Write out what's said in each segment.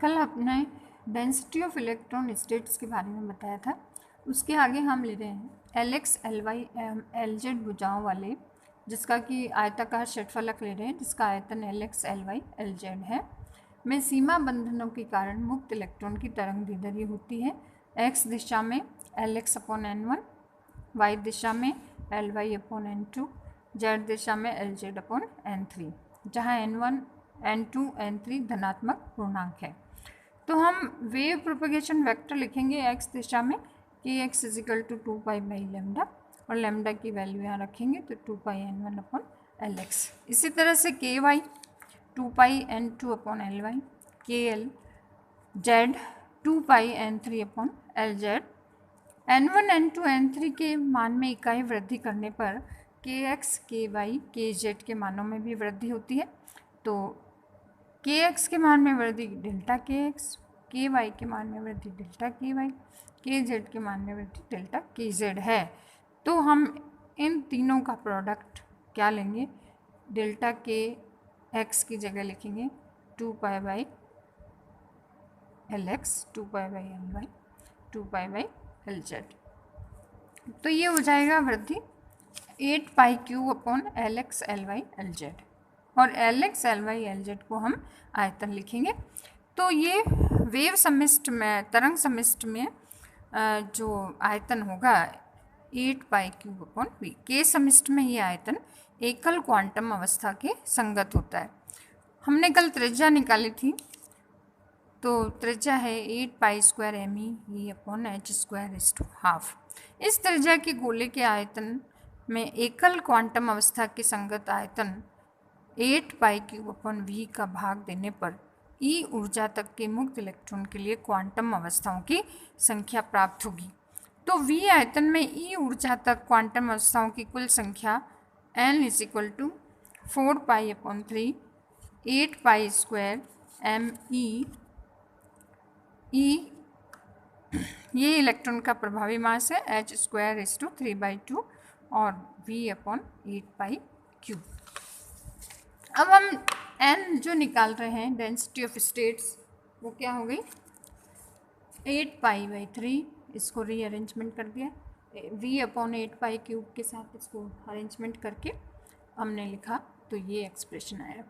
कल आपने density of electron states के बारे में बताया था। उसके आगे हम ले रहे हैं LX LY LZ भुजाओं वाले, जिसका कि आयताकार षटफलक ले रहे हैं, जिसका आयतन LX LY LZ है, में सीमा बंधनों के कारण मुक्त इलेक्ट्रॉन की तरंग दैर्ध्य होती है x दिशा में LX अपॉन N1, y दिशा में LY अपॉन N2, z दिशा में LZ अपॉन N3, जहाँ N1 N2 N3 धनात्मक पूर्णांक है। तो हम वेव प्रोपगेशन वेक्टर लिखेंगे x दिशा में कि x इजिकल टू 2π/λ और लैम्डा की वैल्यू यहाँ रखेंगे तो 2πN1 अपॉन LX। इसी तरह से ky 2πN2 upon LY, KL z 2πN3 upon LZ। N1 N2 N3 के मान में इकाई वृद्धि करने पर kx ky kz के मानों में भी वृद्धि होती है। तो kx के मान में वृद्धि डेल्टा kx, ky के मान में वृद्धि डेल्टा ky, kz के मान में वृद्धि डेल्टा kz है। तो हम इन तीनों का प्रोडक्ट क्या लेंगे, डेल्टा के x की जगह लिखेंगे 2π/LX, 2π/LY, 2π/LZ। तो ये हो जाएगा वृद्धि 8π³ अपॉन LX LY LZ, और LX LY LZ को हम आयतन लिखेंगे। तो ये वेव समिष्ट में, तरंग समिष्ट में जो आयतन होगा 8π³ अपॉन V। के समिष्ट में ये आयतन एकल क्वांटम अवस्था के संगत होता है। हमने कल त्रिज्या निकाली थी, तो त्रिज्या है 8π² me अपॉन h²/½ इस त्रिज्या के गोले के आयतन में एकल क्वांटम अवस्था के संगत आयतन 8π³ अपॉन V का भाग देने पर E ऊर्जा तक के मुक्त इलेक्ट्रॉन के लिए क्वांटम अवस्थाओं की संख्या प्राप्त होगी। तो V आयतन में E ऊर्जा तक क्वांटम अवस्थाओं की कुल संख्या n = 4π/3 8π² me। E ये इलेक्ट्रॉन का प्रभावी मास है, h²/3/2 और V/8π³। अब हम n जो निकाल रहे हैं डेंसिटी ऑफ स्टेट्स, वो क्या हो गई 8π/3, इसको रीअरेंजमेंट कर दिया, V/8π³ के साथ इसको अरेंजमेंट करके हमने लिखा, तो ये एक्सप्रेशन आया।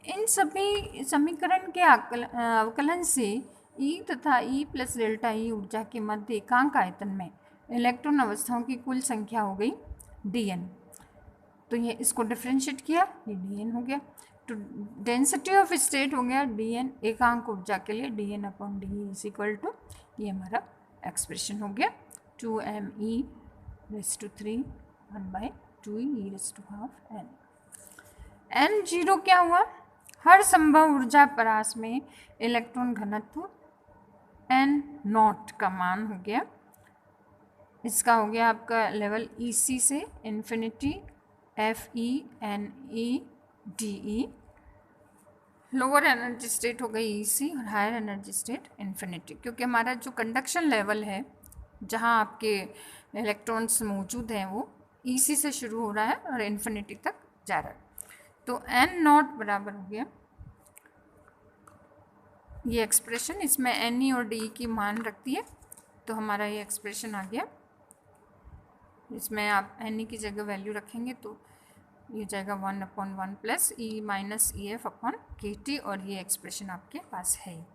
इन सभी समीकरण के अवकलन से E तथा E + ΔE ऊर्जा के मध्य एकांक आयतन में इलेक्ट्रॉन अवस्थाओं की कुल संख्या हो गई dn। तो ये इसको डिफ्रेंशिएट किया, ये dn हो गया। तो डेंसिटी ऑफ स्टेट हो गया dn एकांक ऊर्जा के लिए dn/dE = ये हमारा एक्सप्रेशन हो गया 2me⁻³ 1/2e⁻²n। n0 क्या हुआ, हर संभव ऊर्जा परास में इलेक्ट्रॉन घनत्व n0 का मान हो गया। इसका हो गया आपका लेवल EC से infinity FE_NE_DE। Lower energy state हो गई EC और हायर एनर्जी स्टेट इन्फिनिटी, क्योंकि हमारा जो कंडक्शन लेवल है जहाँ आपके इलेक्ट्रॉन्स मौजूद हैं वो EC से शुरू हो रहा है और इन्फिनिटी तक जा रहा है। तो n0 बराबर हो गया ये एक्सप्रेशन, इसमें NE और DE की मान रखती है, तो हमारा ये एक्सप्रेशन आ गया। इसमें आप NE की जगह वैल्यू रखेंगे तो ये जाएगा 1/1 + E - EF/kT, और ये एक्सप्रेशन आपके पास है।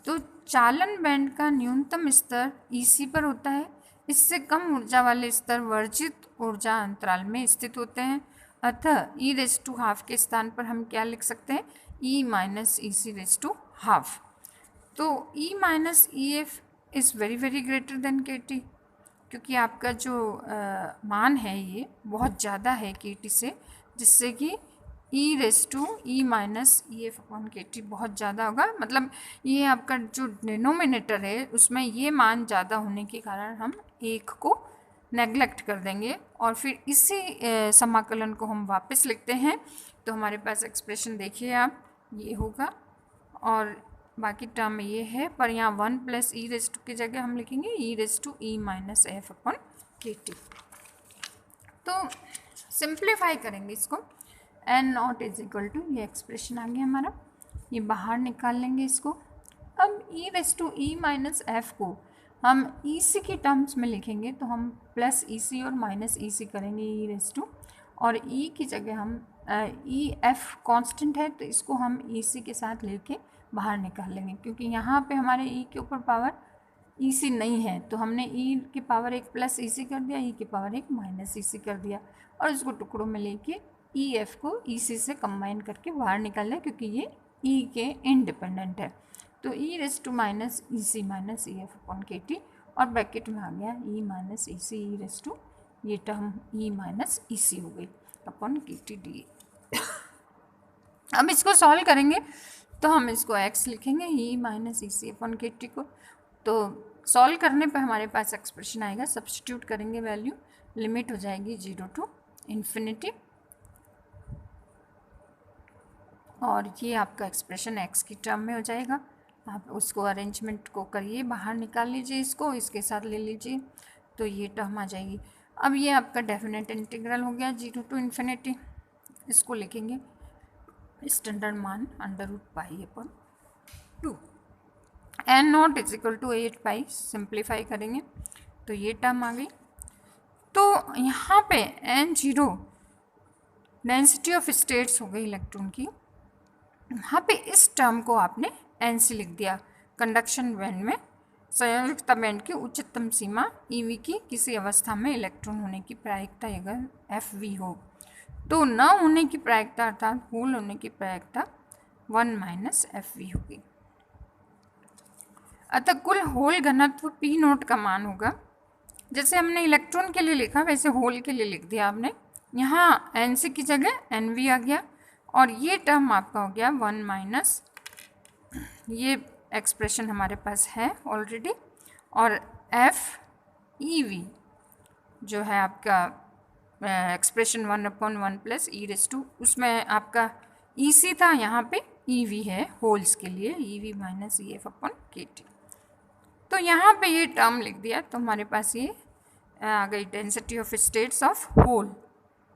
तो चालन बैंड का न्यूनतम स्तर EC पर होता है, इससे कम ऊर्जा वाले स्तर वर्जित ऊर्जा अंतराल में स्थित होते हैं। अतः e⁻² के स्थान पर हम क्या लिख सकते हैं, E - EC⁻²। तो E - EF is very greater than kT, क्योंकि आपका जो मान है ये बहुत ज़्यादा है kT से, जिससे कि E⁻EF/kT बहुत ज़्यादा होगा। मतलब ये आपका जो डिनोमिनेटर है उसमें ये मान ज़्यादा होने के कारण हम एक को नेग्लेक्ट कर देंगे और फिर इसी समाकलन को हम वापस लिखते हैं। तो हमारे पास एक्सप्रेशन देखिए आप, ये होगा और बाकी टर्म ये है, पर यहाँ 1 + e⁻² की जगह हम लिखेंगे E⁻E⁻f/kT। तो सिंप्लीफाई करेंगे इसको, n0 = ये एक्सप्रेशन आ गया हमारा, ये बाहर निकाल लेंगे इसको, अब e raise to e minus f को हम ई सी की टर्म्स में लिखेंगे तो हम प्लस ई सी और माइनस ई सी करेंगे ई रेस टू, और ई की जगह हम ई एफ कांस्टेंट है तो इसको हम ई सी के साथ लेके बाहर निकाल लेंगे, क्योंकि यहाँ पे हमारे ई के ऊपर पावर ई सी नहीं है तो हमने ई की पावर एक प्लस ई सी कर दिया, ई की पावर एक माइनस ई सी कर दिया, और इसको टुकड़ों में लेके ई एफ को ई सी से कंबाइन करके बाहर निकाल लिया, क्योंकि ये ई के इंडिपेंडेंट है। तो e raise to minus E C minus E F upon k T, और ब्रैकेट में आ गया e minus E C e raise to ये term e minus E C हो गई अपॉन के टी डी। अब इसको सॉल्व करेंगे तो हम इसको x लिखेंगे ई माइनस ई सी अपॉन के टी को। तो सॉल्व करने पे हमारे पास एक्सप्रेशन आएगा, सब्स्टिट्यूट करेंगे वैल्यू, लिमिट हो जाएगी 0 टू इन्फिनिटी, और ये आपका एक्सप्रेशन x की टर्म में हो जाएगा। आप उसको अरेंजमेंट को करिए, बाहर निकाल लीजिए, इसको इसके साथ ले लीजिए तो ये टर्म आ जाएगी। अब ये आपका डेफिनेट इंटीग्रल हो गया 0 टू इन्फिनिटी, इसको लिखेंगे स्टैंडर्ड मान √π/2 n not is equal to 8π, simplify करेंगे तो ये टर्म आ गई। तो यहाँ पे n0 डेंसिटी ऑफ स्टेट्स हो गई इलेक्ट्रॉन की, यहाँ पे इस टर्म को आपने n से लिख दिया। कंडक्शन बैंड में संयोजकता बैंड की उच्चतम सीमा EV की किसी अवस्था में इलेक्ट्रॉन होने की प्रायिकता अगर FV हो तो न होने की प्रायिकता अर्थात होल होने की प्रायिकता 1 माइनस FV होगी। अतः कुल होल घनत्व P नोट का मान होगा, जैसे हमने इलेक्ट्रॉन के लिए लिखा वैसे होल के लिए लिख दिया आपने। यहाँ NC की जगह NV आ गया, और ये टर्म आपका हो गया 1 माइनस, ये एक्सप्रेशन हमारे पास है ऑलरेडी, और FEV जो है आपका expression 1/1 plus E raise to, उसमें आपका EC था, यहाँ पे EV है होल्स के लिए, EV minus EF upon KT। तो यहाँ पे ये टर्म लिख दिया तो हमारे पास ये आ गई density of states of whole.